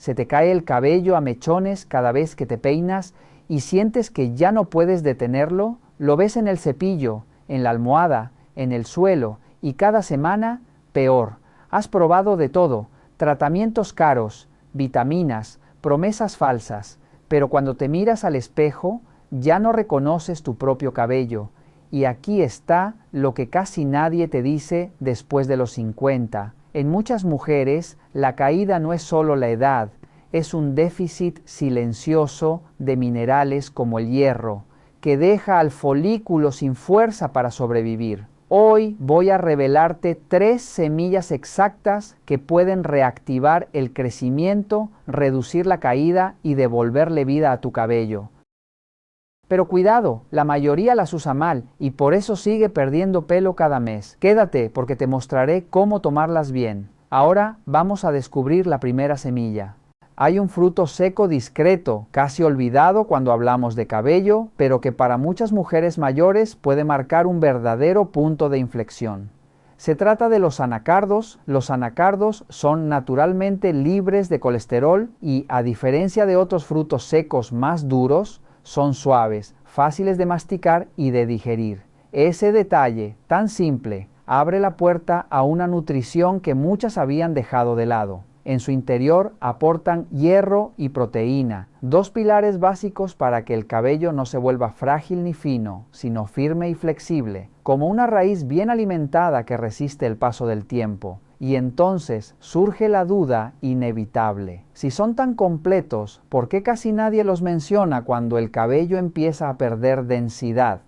se te cae el cabello a mechones cada vez que te peinas y sientes que ya no puedes detenerlo? Lo ves en el cepillo, en la almohada, en el suelo y cada semana peor. Has probado de todo, tratamientos caros, vitaminas, promesas falsas, pero cuando te miras al espejo ya no reconoces tu propio cabello. Y aquí está lo que casi nadie te dice después de los 50. En muchas mujeres, la caída no es solo la edad, es un déficit silencioso de minerales como el hierro, que deja al folículo sin fuerza para sobrevivir. Hoy voy a revelarte 3 semillas exactas que pueden reactivar el crecimiento, reducir la caída y devolverle vida a tu cabello. Pero cuidado, la mayoría las usa mal y por eso sigue perdiendo pelo cada mes. Quédate porque te mostraré cómo tomarlas bien. Ahora vamos a descubrir la primera semilla. Hay un fruto seco discreto, casi olvidado cuando hablamos de cabello, pero que para muchas mujeres mayores puede marcar un verdadero punto de inflexión. Se trata de los anacardos. Los anacardos son naturalmente libres de colesterol y, a diferencia de otros frutos secos más duros, son suaves, fáciles de masticar y de digerir. Ese detalle tan simple abre la puerta a una nutrición que muchas habían dejado de lado. En su interior aportan hierro y proteína, 2 pilares básicos para que el cabello no se vuelva frágil ni fino, sino firme y flexible, como una raíz bien alimentada que resiste el paso del tiempo. Y entonces surge la duda inevitable. Si son tan completos, ¿por qué casi nadie los menciona cuando el cabello empieza a perder densidad?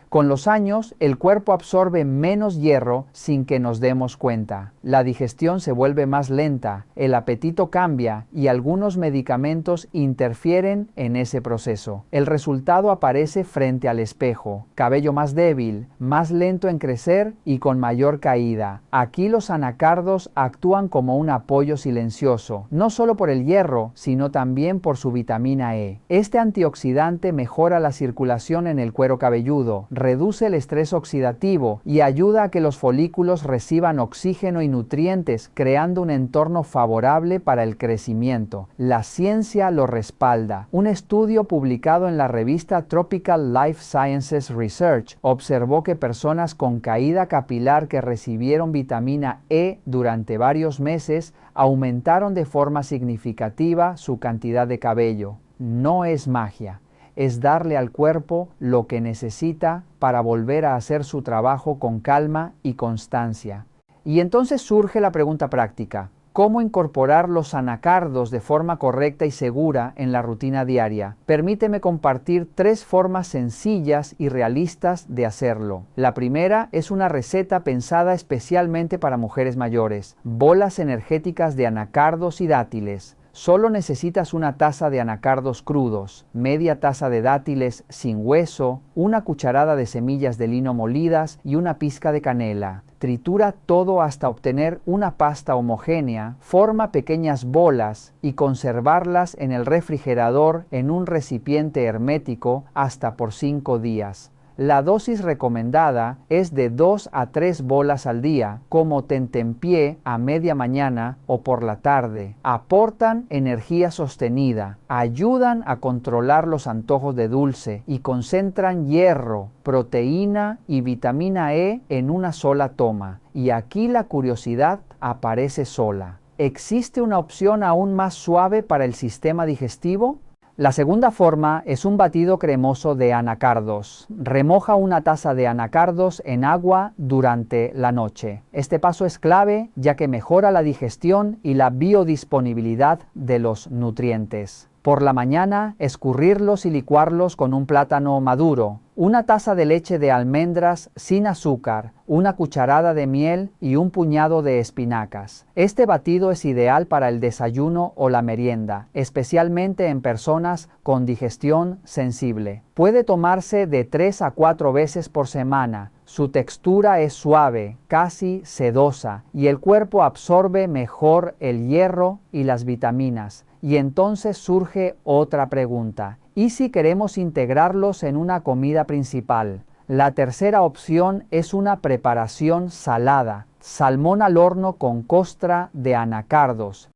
Con los años, el cuerpo absorbe menos hierro sin que nos demos cuenta. La digestión se vuelve más lenta, el apetito cambia y algunos medicamentos interfieren en ese proceso. El resultado aparece frente al espejo: cabello más débil, más lento en crecer y con mayor caída. Aquí los anacardos actúan como un apoyo silencioso, no solo por el hierro, sino también por su vitamina E. Este antioxidante mejora la circulación en el cuero cabelludo, reduce el estrés oxidativo y ayuda a que los folículos reciban oxígeno y nutrientes, creando un entorno favorable para el crecimiento. La ciencia lo respalda. Un estudio publicado en la revista Tropical Life Sciences Research observó que personas con caída capilar que recibieron vitamina E durante varios meses aumentaron de forma significativa su cantidad de cabello. No es magia. Es darle al cuerpo lo que necesita para volver a hacer su trabajo con calma y constancia. Y entonces surge la pregunta práctica: ¿cómo incorporar los anacardos de forma correcta y segura en la rutina diaria? Permíteme compartir 3 formas sencillas y realistas de hacerlo. La primera es una receta pensada especialmente para mujeres mayores: bolas energéticas de anacardos y dátiles. Solo necesitas una taza de anacardos crudos, media taza de dátiles sin hueso, una cucharada de semillas de lino molidas y una pizca de canela. Tritura todo hasta obtener una pasta homogénea, forma pequeñas bolas y conservarlas en el refrigerador en un recipiente hermético hasta por 5 días. La dosis recomendada es de 2 a 3 bolas al día, como tentempié a media mañana o por la tarde. Aportan energía sostenida, ayudan a controlar los antojos de dulce y concentran hierro, proteína y vitamina E en una sola toma. Y aquí la curiosidad aparece sola. ¿Existe una opción aún más suave para el sistema digestivo? La segunda forma es un batido cremoso de anacardos. Remoja una taza de anacardos en agua durante la noche. Este paso es clave ya que mejora la digestión y la biodisponibilidad de los nutrientes. Por la mañana, escurrirlos y licuarlos con un plátano maduro, una taza de leche de almendras sin azúcar, una cucharada de miel y un puñado de espinacas. Este batido es ideal para el desayuno o la merienda, especialmente en personas con digestión sensible. Puede tomarse de 3 a 4 veces por semana. Su textura es suave, casi sedosa, y el cuerpo absorbe mejor el hierro y las vitaminas. Y entonces surge otra pregunta: ¿y si queremos integrarlos en una comida principal? La tercera opción es una preparación salada: salmón al horno con costra de anacardos.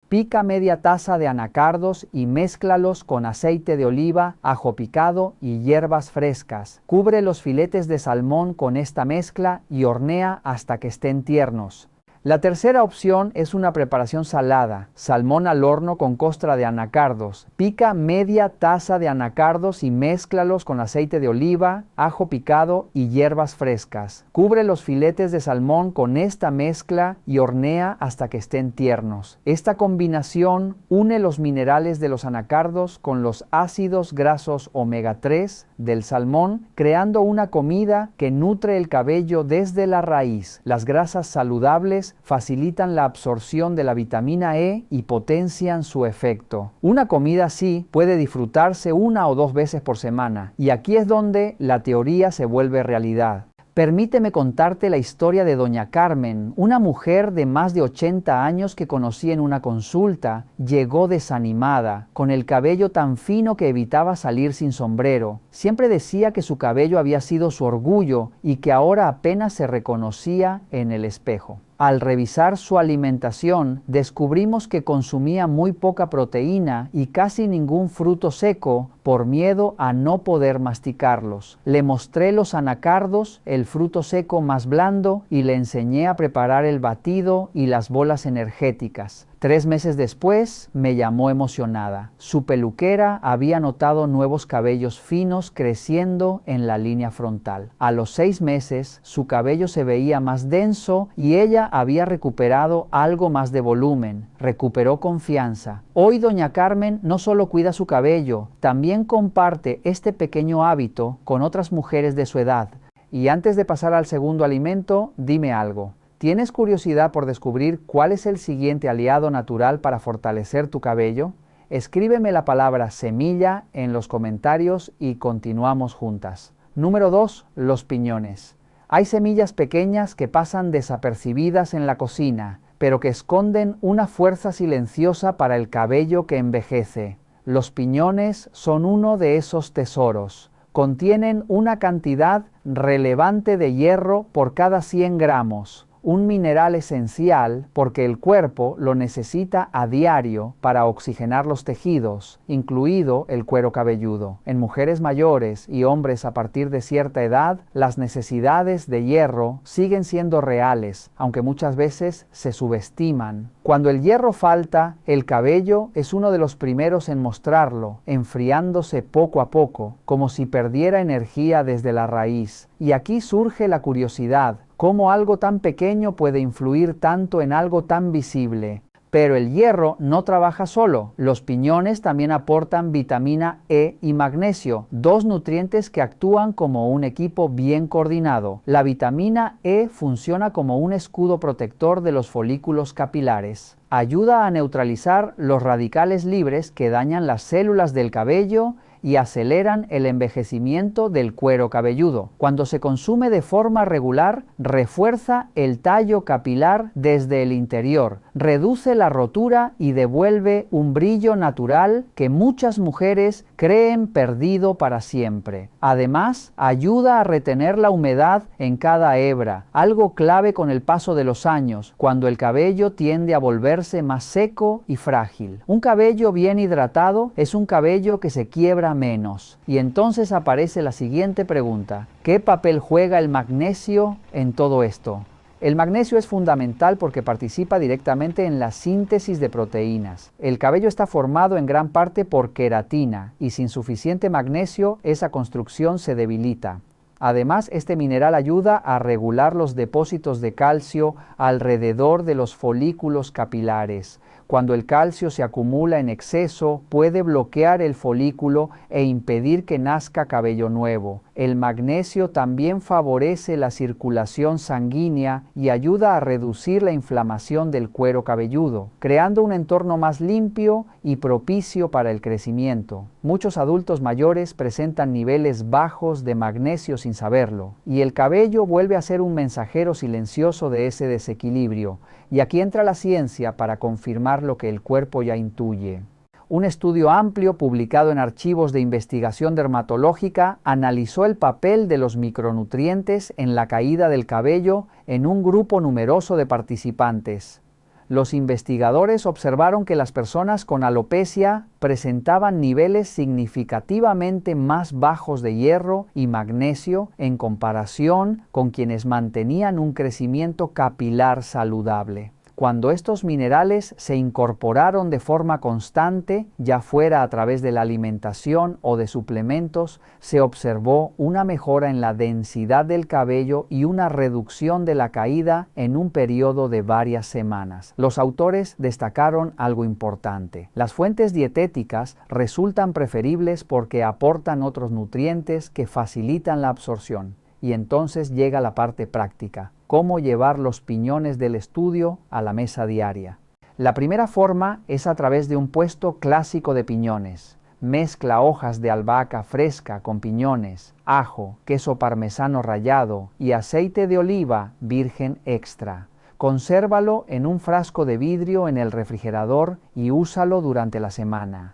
Pica media taza de anacardos y mézclalos con aceite de oliva, ajo picado y hierbas frescas. Cubre los filetes de salmón con esta mezcla y hornea hasta que estén tiernos. La tercera opción es una preparación salada, salmón al horno con costra de anacardos. Pica media taza de anacardos y mézclalos con aceite de oliva, ajo picado y hierbas frescas. Cubre los filetes de salmón con esta mezcla y hornea hasta que estén tiernos. Esta combinación une los minerales de los anacardos con los ácidos grasos omega 3 del salmón, creando una comida que nutre el cabello desde la raíz. Las grasas saludables facilitan la absorción de la vitamina E y potencian su efecto. Una comida así puede disfrutarse 1 o 2 veces por semana, y aquí es donde la teoría se vuelve realidad. Permíteme contarte la historia de doña Carmen, una mujer de más de 80 años que conocí en una consulta. Llegó desanimada, con el cabello tan fino que evitaba salir sin sombrero. Siempre decía que su cabello había sido su orgullo y que ahora apenas se reconocía en el espejo. Al revisar su alimentación, descubrimos que consumía muy poca proteína y casi ningún fruto seco por miedo a no poder masticarlos. Le mostré los anacardos, el fruto seco más blando, y le enseñé a preparar el batido y las bolas energéticas. 3 meses después, me llamó emocionada. Su peluquera había notado nuevos cabellos finos creciendo en la línea frontal. A los 6 meses, su cabello se veía más denso y ella había recuperado algo más de volumen. Recuperó confianza. Hoy doña Carmen no solo cuida su cabello, también comparte este pequeño hábito con otras mujeres de su edad. Y antes de pasar al segundo alimento, dime algo. ¿Tienes curiosidad por descubrir cuál es el siguiente aliado natural para fortalecer tu cabello? Escríbeme la palabra semilla en los comentarios y continuamos juntas. Número 2. Los piñones. Hay semillas pequeñas que pasan desapercibidas en la cocina, pero que esconden una fuerza silenciosa para el cabello que envejece. Los piñones son uno de esos tesoros. Contienen una cantidad relevante de hierro por cada 100 gramos. Un mineral esencial porque el cuerpo lo necesita a diario para oxigenar los tejidos, incluido el cuero cabelludo. En mujeres mayores y hombres a partir de cierta edad, las necesidades de hierro siguen siendo reales, aunque muchas veces se subestiman. Cuando el hierro falta, el cabello es uno de los primeros en mostrarlo, enfriándose poco a poco, como si perdiera energía desde la raíz. Y aquí surge la curiosidad. ¿Cómo algo tan pequeño puede influir tanto en algo tan visible? Pero el hierro no trabaja solo. Los piñones también aportan vitamina E y magnesio, 2 nutrientes que actúan como un equipo bien coordinado. La vitamina E funciona como un escudo protector de los folículos capilares. Ayuda a neutralizar los radicales libres que dañan las células del cabello y aceleran el envejecimiento del cuero cabelludo. Cuando se consume de forma regular, refuerza el tallo capilar desde el interior, reduce la rotura y devuelve un brillo natural que muchas mujeres creen perdido para siempre. Además, ayuda a retener la humedad en cada hebra, algo clave con el paso de los años, cuando el cabello tiende a volverse más seco y frágil. Un cabello bien hidratado es un cabello que se quiebra menos. Y entonces aparece la siguiente pregunta: ¿qué papel juega el magnesio en todo esto? El magnesio es fundamental porque participa directamente en la síntesis de proteínas. El cabello está formado en gran parte por queratina y sin suficiente magnesio esa construcción se debilita. Además, este mineral ayuda a regular los depósitos de calcio alrededor de los folículos capilares. Cuando el calcio se acumula en exceso, puede bloquear el folículo e impedir que nazca cabello nuevo. El magnesio también favorece la circulación sanguínea y ayuda a reducir la inflamación del cuero cabelludo, creando un entorno más limpio y propicio para el crecimiento. Muchos adultos mayores presentan niveles bajos de magnesio sin saberlo, y el cabello vuelve a ser un mensajero silencioso de ese desequilibrio. Y aquí entra la ciencia para confirmar lo que el cuerpo ya intuye. Un estudio amplio publicado en Archivos de Investigación Dermatológica analizó el papel de los micronutrientes en la caída del cabello en un grupo numeroso de participantes. Los investigadores observaron que las personas con alopecia presentaban niveles significativamente más bajos de hierro y magnesio en comparación con quienes mantenían un crecimiento capilar saludable. Cuando estos minerales se incorporaron de forma constante, ya fuera a través de la alimentación o de suplementos, se observó una mejora en la densidad del cabello y una reducción de la caída en un periodo de varias semanas. Los autores destacaron algo importante. Las fuentes dietéticas resultan preferibles porque aportan otros nutrientes que facilitan la absorción. Y entonces llega la parte práctica: cómo llevar los piñones del estudio a la mesa diaria. La primera forma es a través de un puesto clásico de piñones. Mezcla hojas de albahaca fresca con piñones, ajo, queso parmesano rallado y aceite de oliva virgen extra. Consérvalo en un frasco de vidrio en el refrigerador y úsalo durante la semana.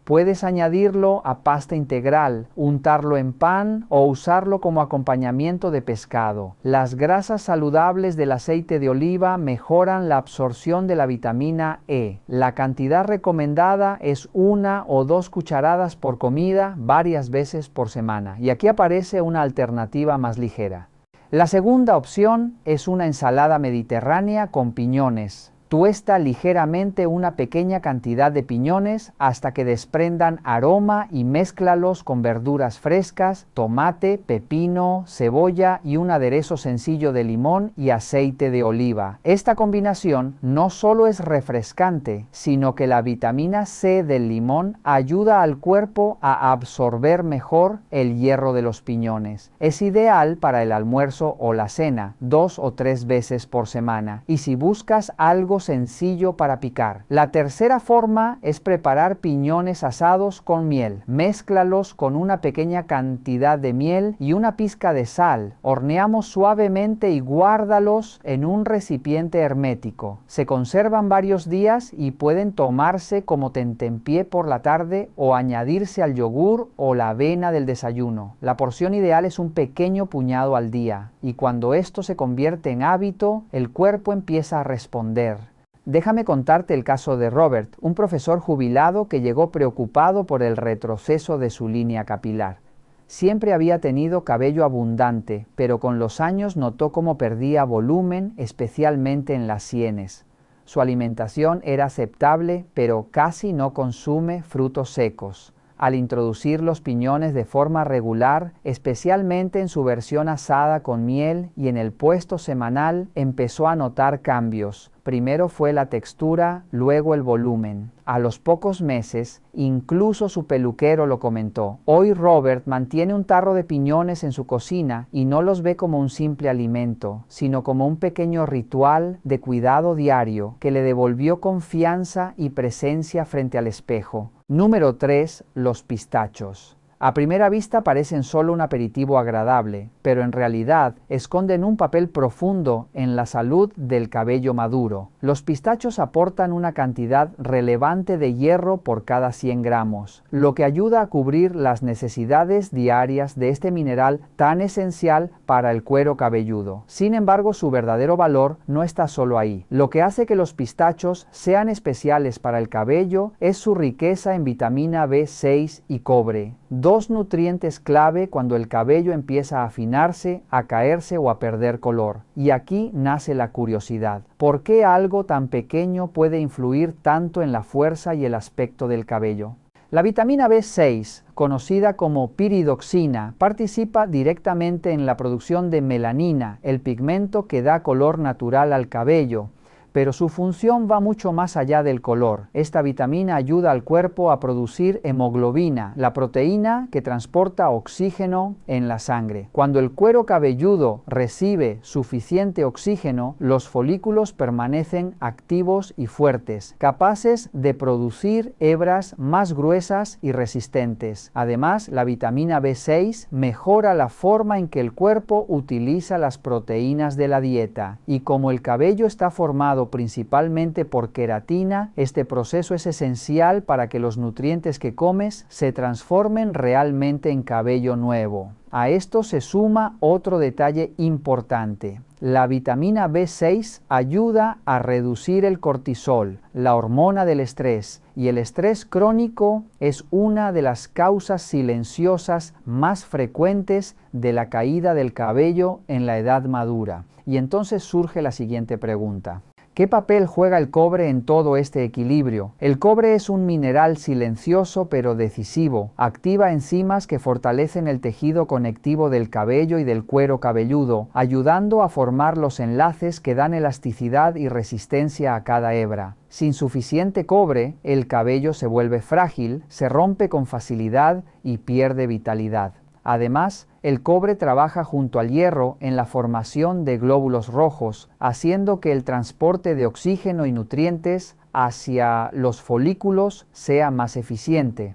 Puedes añadirlo a pasta integral, untarlo en pan o usarlo como acompañamiento de pescado. Las grasas saludables del aceite de oliva mejoran la absorción de la vitamina E. La cantidad recomendada es 1 o 2 cucharadas por comida varias veces por semana. Y aquí aparece una alternativa más ligera. La segunda opción es una ensalada mediterránea con piñones. Tuesta ligeramente una pequeña cantidad de piñones hasta que desprendan aroma y mézclalos con verduras frescas, tomate, pepino, cebolla y un aderezo sencillo de limón y aceite de oliva. Esta combinación no solo es refrescante, sino que la vitamina C del limón ayuda al cuerpo a absorber mejor el hierro de los piñones. Es ideal para el almuerzo o la cena, 2 o 3 veces por semana. Y si buscas algo sencillo para picar. La tercera forma es preparar piñones asados con miel. Mézclalos con una pequeña cantidad de miel y una pizca de sal. Horneamos suavemente y guárdalos en un recipiente hermético. Se conservan varios días y pueden tomarse como tentempié por la tarde o añadirse al yogur o la avena del desayuno. La porción ideal es un pequeño puñado al día, y cuando esto se convierte en hábito, el cuerpo empieza a responder. Déjame contarte el caso de Robert, un profesor jubilado que llegó preocupado por el retroceso de su línea capilar. Siempre había tenido cabello abundante, pero con los años notó cómo perdía volumen, especialmente en las sienes. Su alimentación era aceptable, pero casi no consume frutos secos. Al introducir los piñones de forma regular, especialmente en su versión asada con miel y en el puesto semanal, empezó a notar cambios. Primero fue la textura, luego el volumen. A los pocos meses, incluso su peluquero lo comentó. Hoy Robert mantiene un tarro de piñones en su cocina y no los ve como un simple alimento, sino como un pequeño ritual de cuidado diario que le devolvió confianza y presencia frente al espejo. Número 3. Los pistachos. A primera vista parecen solo un aperitivo agradable, pero en realidad esconden un papel profundo en la salud del cabello maduro. Los pistachos aportan una cantidad relevante de hierro por cada 100 gramos, lo que ayuda a cubrir las necesidades diarias de este mineral tan esencial para el cuero cabelludo. Sin embargo, su verdadero valor no está solo ahí. Lo que hace que los pistachos sean especiales para el cabello es su riqueza en vitamina B6 y cobre. Dos nutrientes clave cuando el cabello empieza a afinarse, a caerse o a perder color. Y aquí nace la curiosidad. ¿Por qué algo tan pequeño puede influir tanto en la fuerza y el aspecto del cabello? La vitamina B6, conocida como piridoxina, participa directamente en la producción de melanina, el pigmento que da color natural al cabello. Pero su función va mucho más allá del color. Esta vitamina ayuda al cuerpo a producir hemoglobina, la proteína que transporta oxígeno en la sangre. Cuando el cuero cabelludo recibe suficiente oxígeno, los folículos permanecen activos y fuertes, capaces de producir hebras más gruesas y resistentes. Además, la vitamina B6 mejora la forma en que el cuerpo utiliza las proteínas de la dieta. Y como el cabello está formado principalmente por queratina, este proceso es esencial para que los nutrientes que comes se transformen realmente en cabello nuevo. A esto se suma otro detalle importante. La vitamina B6 ayuda a reducir el cortisol, la hormona del estrés, y el estrés crónico es una de las causas silenciosas más frecuentes de la caída del cabello en la edad madura. Y entonces surge la siguiente pregunta. ¿Qué papel juega el cobre en todo este equilibrio? El cobre es un mineral silencioso pero decisivo. Activa enzimas que fortalecen el tejido conectivo del cabello y del cuero cabelludo, ayudando a formar los enlaces que dan elasticidad y resistencia a cada hebra. Sin suficiente cobre, el cabello se vuelve frágil, se rompe con facilidad y pierde vitalidad. Además, el cobre trabaja junto al hierro en la formación de glóbulos rojos, haciendo que el transporte de oxígeno y nutrientes hacia los folículos sea más eficiente.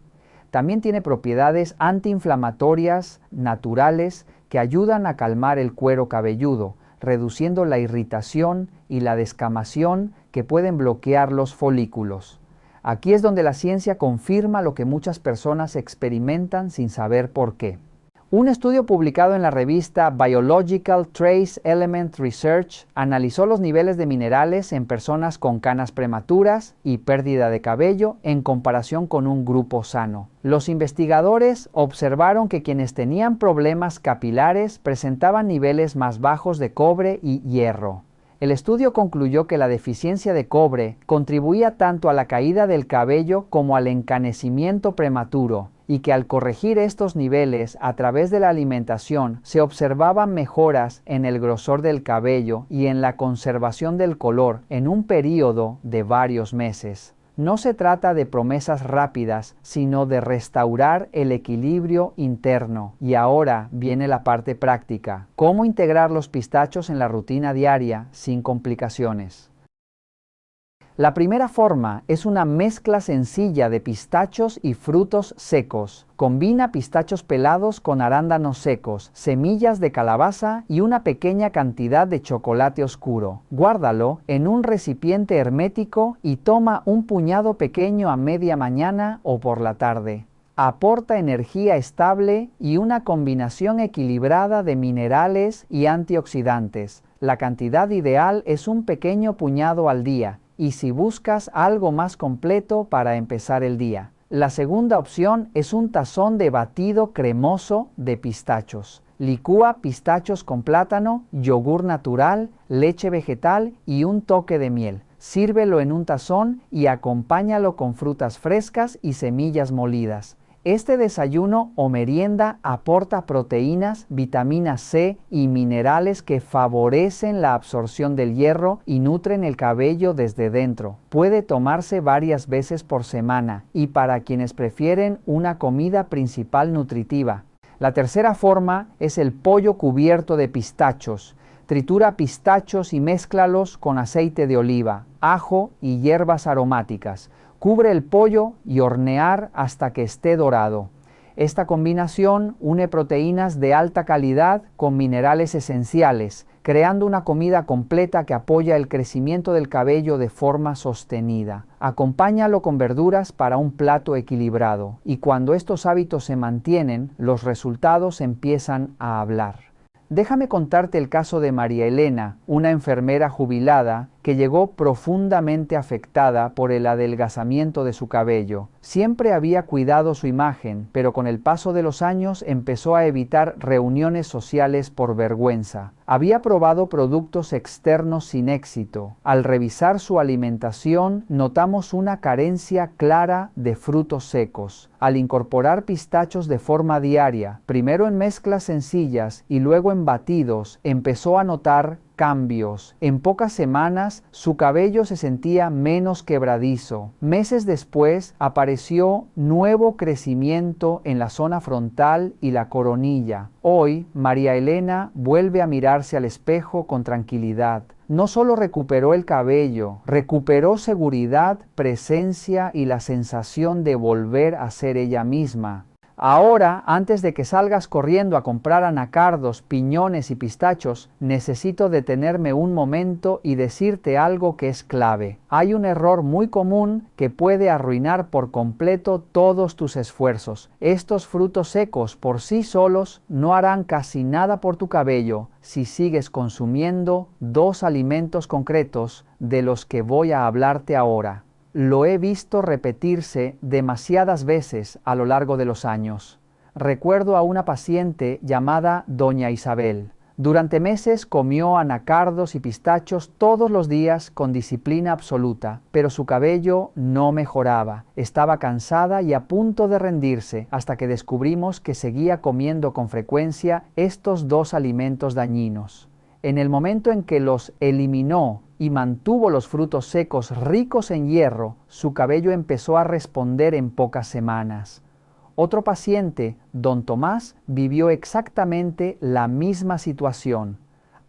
También tiene propiedades antiinflamatorias naturales que ayudan a calmar el cuero cabelludo, reduciendo la irritación y la descamación que pueden bloquear los folículos. Aquí es donde la ciencia confirma lo que muchas personas experimentan sin saber por qué. Un estudio publicado en la revista Biological Trace Element Research analizó los niveles de minerales en personas con canas prematuras y pérdida de cabello en comparación con un grupo sano. Los investigadores observaron que quienes tenían problemas capilares presentaban niveles más bajos de cobre y hierro. El estudio concluyó que la deficiencia de cobre contribuía tanto a la caída del cabello como al encanecimiento prematuro, y que al corregir estos niveles a través de la alimentación se observaban mejoras en el grosor del cabello y en la conservación del color en un período de varios meses. No se trata de promesas rápidas, sino de restaurar el equilibrio interno. Y ahora viene la parte práctica. ¿Cómo integrar los pistachos en la rutina diaria sin complicaciones? La primera forma es una mezcla sencilla de pistachos y frutos secos. Combina pistachos pelados con arándanos secos, semillas de calabaza y una pequeña cantidad de chocolate oscuro. Guárdalo en un recipiente hermético y toma un puñado pequeño a media mañana o por la tarde. Aporta energía estable y una combinación equilibrada de minerales y antioxidantes. La cantidad ideal es un pequeño puñado al día, y si buscas algo más completo para empezar el día. La segunda opción es un tazón de batido cremoso de pistachos. Licúa pistachos con plátano, yogur natural, leche vegetal y un toque de miel. Sírvelo en un tazón y acompáñalo con frutas frescas y semillas molidas. Este desayuno o merienda aporta proteínas, vitamina C y minerales que favorecen la absorción del hierro y nutren el cabello desde dentro. Puede tomarse varias veces por semana y para quienes prefieren una comida principal nutritiva. La tercera forma es el pollo cubierto de pistachos. Tritura pistachos y mézclalos con aceite de oliva, ajo y hierbas aromáticas. Cubre el pollo y hornear hasta que esté dorado. Esta combinación une proteínas de alta calidad con minerales esenciales, creando una comida completa que apoya el crecimiento del cabello de forma sostenida. Acompáñalo con verduras para un plato equilibrado, y cuando estos hábitos se mantienen, los resultados empiezan a hablar. Déjame contarte el caso de María Elena, una enfermera jubilada que llegó profundamente afectada por el adelgazamiento de su cabello. Siempre había cuidado su imagen, pero con el paso de los años empezó a evitar reuniones sociales por vergüenza. Había probado productos externos sin éxito. Al revisar su alimentación, notamos una carencia clara de frutos secos. Al incorporar pistachos de forma diaria, primero en mezclas sencillas y luego en batidos, empezó a notar cambios. En pocas semanas su cabello se sentía menos quebradizo. Meses después apareció nuevo crecimiento en la zona frontal y la coronilla. Hoy María Elena vuelve a mirarse al espejo con tranquilidad. No solo recuperó el cabello, recuperó seguridad, presencia y la sensación de volver a ser ella misma. Ahora, antes de que salgas corriendo a comprar anacardos, piñones y pistachos, necesito detenerme un momento y decirte algo que es clave. Hay un error muy común que puede arruinar por completo todos tus esfuerzos. Estos frutos secos por sí solos no harán casi nada por tu cabello si sigues consumiendo dos alimentos concretos de los que voy a hablarte ahora. Lo he visto repetirse demasiadas veces a lo largo de los años. Recuerdo a una paciente llamada Doña Isabel. Durante meses comió anacardos y pistachos todos los días con disciplina absoluta, pero su cabello no mejoraba. Estaba cansada y a punto de rendirse hasta que descubrimos que seguía comiendo con frecuencia estos dos alimentos dañinos. En el momento en que los eliminó y mantuvo los frutos secos ricos en hierro, su cabello empezó a responder en pocas semanas. Otro paciente, don Tomás, vivió exactamente la misma situación.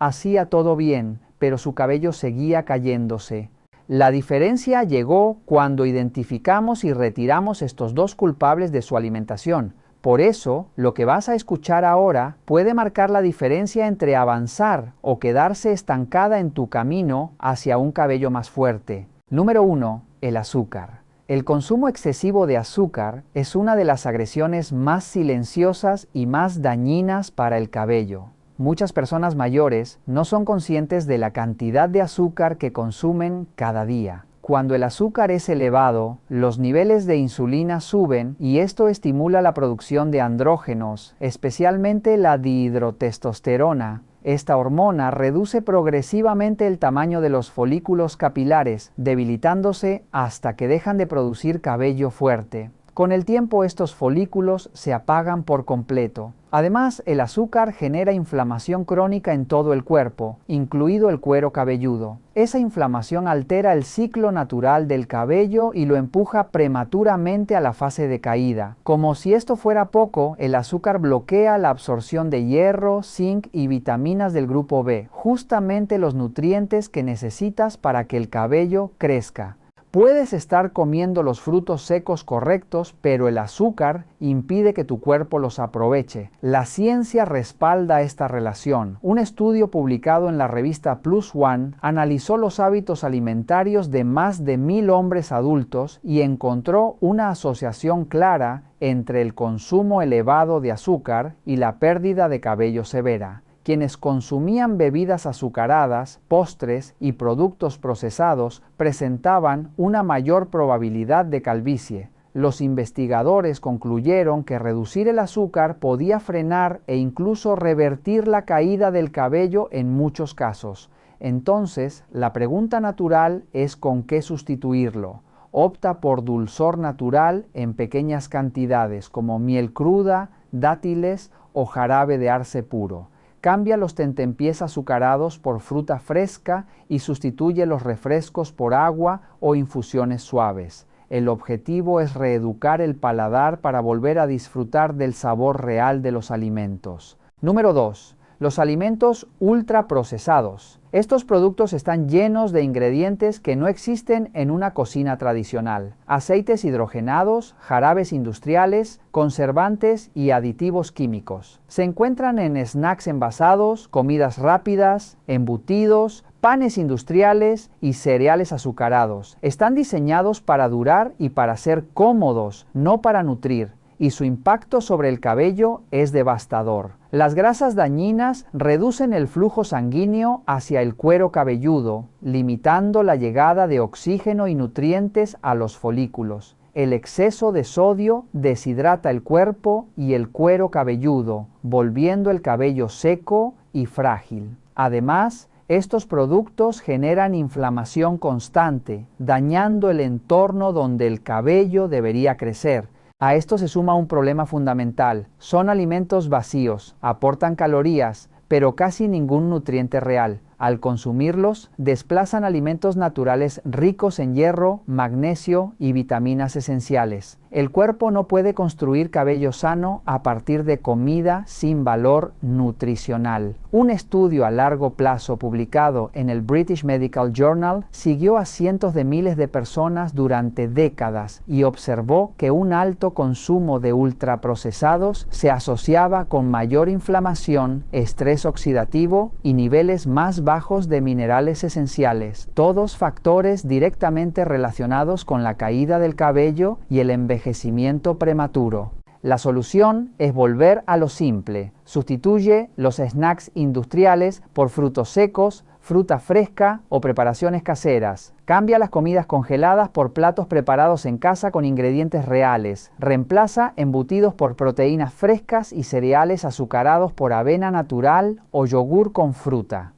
Hacía todo bien, pero su cabello seguía cayéndose. La diferencia llegó cuando identificamos y retiramos estos dos culpables de su alimentación. Por eso, lo que vas a escuchar ahora puede marcar la diferencia entre avanzar o quedarse estancada en tu camino hacia un cabello más fuerte. Número 1. El azúcar. El consumo excesivo de azúcar es una de las agresiones más silenciosas y más dañinas para el cabello. Muchas personas mayores no son conscientes de la cantidad de azúcar que consumen cada día. Cuando el azúcar es elevado, los niveles de insulina suben y esto estimula la producción de andrógenos, especialmente la dihidrotestosterona. Esta hormona reduce progresivamente el tamaño de los folículos capilares, debilitándose hasta que dejan de producir cabello fuerte. Con el tiempo estos folículos se apagan por completo. Además, el azúcar genera inflamación crónica en todo el cuerpo, incluido el cuero cabelludo. Esa inflamación altera el ciclo natural del cabello y lo empuja prematuramente a la fase de caída. Como si esto fuera poco, el azúcar bloquea la absorción de hierro, zinc y vitaminas del grupo B, justamente los nutrientes que necesitas para que el cabello crezca. Puedes estar comiendo los frutos secos correctos, pero el azúcar impide que tu cuerpo los aproveche. La ciencia respalda esta relación. Un estudio publicado en la revista Plus One analizó los hábitos alimentarios de más de 1000 hombres adultos y encontró una asociación clara entre el consumo elevado de azúcar y la pérdida de cabello severa. Quienes consumían bebidas azucaradas, postres y productos procesados presentaban una mayor probabilidad de calvicie. Los investigadores concluyeron que reducir el azúcar podía frenar e incluso revertir la caída del cabello en muchos casos. Entonces, la pregunta natural es ¿con qué sustituirlo? Opta por dulzor natural en pequeñas cantidades como miel cruda, dátiles o jarabe de arce puro. Cambia los tentempiés azucarados por fruta fresca y sustituye los refrescos por agua o infusiones suaves. El objetivo es reeducar el paladar para volver a disfrutar del sabor real de los alimentos. Número 2. Los alimentos ultraprocesados. Estos productos están llenos de ingredientes que no existen en una cocina tradicional. Aceites hidrogenados, jarabes industriales, conservantes y aditivos químicos. Se encuentran en snacks envasados, comidas rápidas, embutidos, panes industriales y cereales azucarados. Están diseñados para durar y para ser cómodos, no para nutrir. Y su impacto sobre el cabello es devastador. Las grasas dañinas reducen el flujo sanguíneo hacia el cuero cabelludo, limitando la llegada de oxígeno y nutrientes a los folículos. El exceso de sodio deshidrata el cuerpo y el cuero cabelludo, volviendo el cabello seco y frágil. Además, estos productos generan inflamación constante, dañando el entorno donde el cabello debería crecer. A esto se suma un problema fundamental. Son alimentos vacíos, aportan calorías, pero casi ningún nutriente real. Al consumirlos, desplazan alimentos naturales ricos en hierro, magnesio y vitaminas esenciales. El cuerpo no puede construir cabello sano a partir de comida sin valor nutricional. Un estudio a largo plazo publicado en el British Medical Journal siguió a cientos de miles de personas durante décadas y observó que un alto consumo de ultraprocesados se asociaba con mayor inflamación, estrés oxidativo y niveles más bajos de minerales esenciales, todos factores directamente relacionados con la caída del cabello y el envejecimiento prematuro. La solución es volver a lo simple. Sustituye los snacks industriales por frutos secos, fruta fresca o preparaciones caseras. Cambia las comidas congeladas por platos preparados en casa con ingredientes reales. Reemplaza embutidos por proteínas frescas y cereales azucarados por avena natural o yogur con fruta.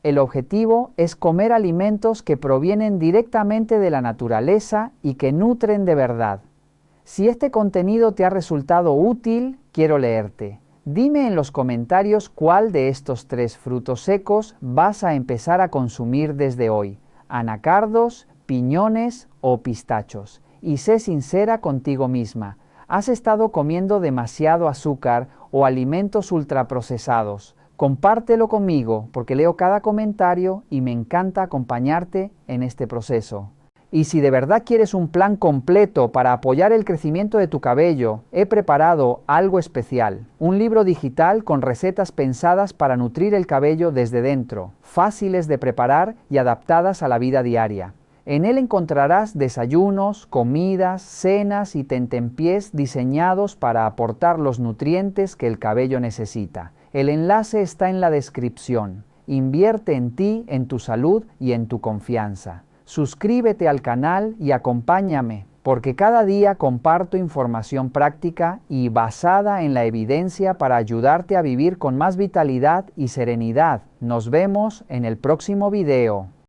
El objetivo es comer alimentos que provienen directamente de la naturaleza y que nutren de verdad. Si este contenido te ha resultado útil, quiero leerte. Dime en los comentarios cuál de estos 3 frutos secos vas a empezar a consumir desde hoy: anacardos, piñones o pistachos. Y sé sincera contigo misma. ¿Has estado comiendo demasiado azúcar o alimentos ultraprocesados? Compártelo conmigo porque leo cada comentario y me encanta acompañarte en este proceso. Y si de verdad quieres un plan completo para apoyar el crecimiento de tu cabello, he preparado algo especial. Un libro digital con recetas pensadas para nutrir el cabello desde dentro, fáciles de preparar y adaptadas a la vida diaria. En él encontrarás desayunos, comidas, cenas y tentempiés diseñados para aportar los nutrientes que el cabello necesita. El enlace está en la descripción. Invierte en ti, en tu salud y en tu confianza. Suscríbete al canal y acompáñame, porque cada día comparto información práctica y basada en la evidencia para ayudarte a vivir con más vitalidad y serenidad. Nos vemos en el próximo video.